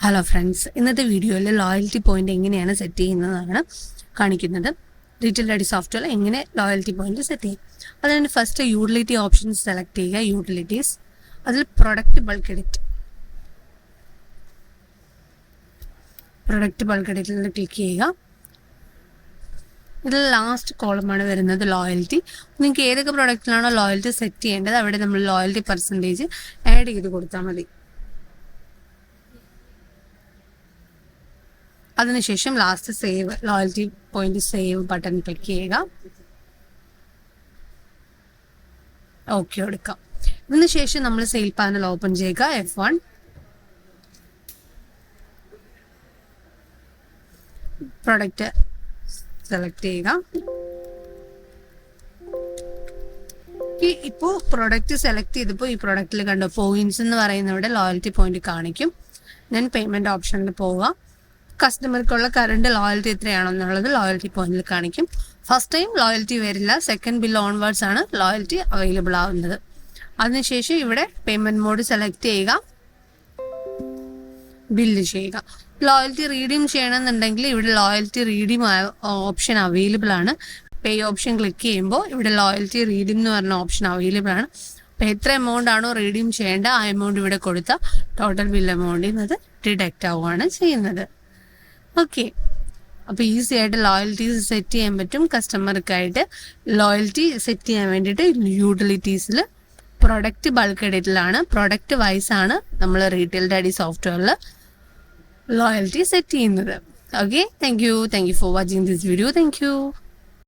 Hello friends, ഇന്നത്തെ വീഡിയോയിൽ loyalty point എങ്ങനെയാണ് സെറ്റ് ചെയ്യുന്നതാണ് കാണിക്കുന്നത്. റീറ്റെയിൽ ഡാഡി സോഫ്റ്റ്വെയർ എങ്ങനെ ലോയൽറ്റി പോയിന്റ് സെറ്റ് ചെയ്യും. അതിന് ഫസ്റ്റ് യൂട്ടിലിറ്റി ഓപ്ഷൻസ് സെലക്ട് ചെയ്യുക. യൂട്ടിലിറ്റീസ്, അതിൽ പ്രൊഡക്റ്റ് ബൾക്ക് എഡിറ്റിൽ ക്ലിക്ക് ചെയ്യുക. ഇതിൽ ലാസ്റ്റ് കോളമാണ് വരുന്നത് ലോയൽറ്റി. നിങ്ങൾക്ക് ഏതൊക്കെ പ്രൊഡക്റ്റിലാണോ ലോയൽറ്റി സെറ്റ് ചെയ്യേണ്ടത് അവിടെ നമ്മൾ ലോയൽറ്റി പെർസെൻറ്റേജ് ആഡ് ചെയ്ത് കൊടുത്താൽ മതി. അതിനുശേഷം last save loyalty point save button click ചെയ്യുക. ഓക്കെ കൊടുക്കാം. ഇതിനുശേഷം നമ്മൾ സെയിൽ പാനൽ ഓപ്പൺ ചെയ്യുക. F1 പ്രൊഡക്റ്റ് സെലക്ട് ചെയ്യുക. ഇപ്പോൾ പ്രൊഡക്റ്റ് സെലക്ട് ചെയ്തപ്പോൾ ഈ പ്രൊഡക്റ്റിൽ കണ്ടോ പോയിന്റ്സ് എന്ന് പറയുന്നവിടെ ലോയൽറ്റി പോയിന്റ് കാണിക്കും. ഞാൻ പേയ്മെന്റ് ഓപ്ഷനിൽ പോവുക. കസ്റ്റമർക്കുള്ള കറണ്ട് ലോയൽറ്റി എത്രയാണെന്നുള്ളത് ലോയൽറ്റി പോയിന്റിൽ കാണിക്കും. ഫസ്റ്റ് ടൈം ലോയൽറ്റി വരില്ല, സെക്കൻഡ് ബിൽ ഓൺവേർഡ്സ് ആണ് ലോയൽറ്റി അവൈലബിൾ ആവുന്നത്. അതിനുശേഷം ഇവിടെ പേയ്മെന്റ് മോഡ് സെലക്ട് ചെയ്യുക, ബില്ല് ചെയ്യുക. ലോയൽറ്റി റീഡീം ചെയ്യണമെന്നുണ്ടെങ്കിൽ ഇവിടെ ലോയൽറ്റി റീഡീം ഓപ്ഷൻ അവൈലബിൾ ആണ്. പേ ഓപ്ഷൻ ക്ലിക്ക് ചെയ്യുമ്പോൾ ഇവിടെ ലോയൽറ്റി റീഡീം എന്ന് പറഞ്ഞ ഓപ്ഷൻ അവൈലബിൾ ആണ്. അപ്പോൾ എത്ര എമൗണ്ട് ആണോ റീഡീം ചെയ്യേണ്ട ആ എമൗണ്ട് ഇവിടെ കൊടുത്താൽ ടോട്ടൽ ബിൽ എമൗണ്ടിൽ നിന്ന് അത് ഡിഡക്റ്റ് ആവുകയാണ് ചെയ്യുന്നത്. ഓക്കെ, അപ്പോൾ ഈസി ആയിട്ട് ലോയൽറ്റീസ് സെറ്റ് ചെയ്യാൻ പറ്റും. കസ്റ്റമർക്കായിട്ട് ലോയൽറ്റി സെറ്റ് ചെയ്യാൻ വേണ്ടിയിട്ട് യൂട്ടിലിറ്റീസിൽ പ്രൊഡക്റ്റ് ബൾക്ക് എഡിറ്റിലാണ്, പ്രൊഡക്റ്റ് വൈസ് ആണ് നമ്മൾ റീറ്റെയിൽ ഡാഡി സോഫ്റ്റ്വെയറിൽ ലോയൽറ്റി സെറ്റ് ചെയ്യുന്നത്. Okay, thank you for watching this video. Thank you.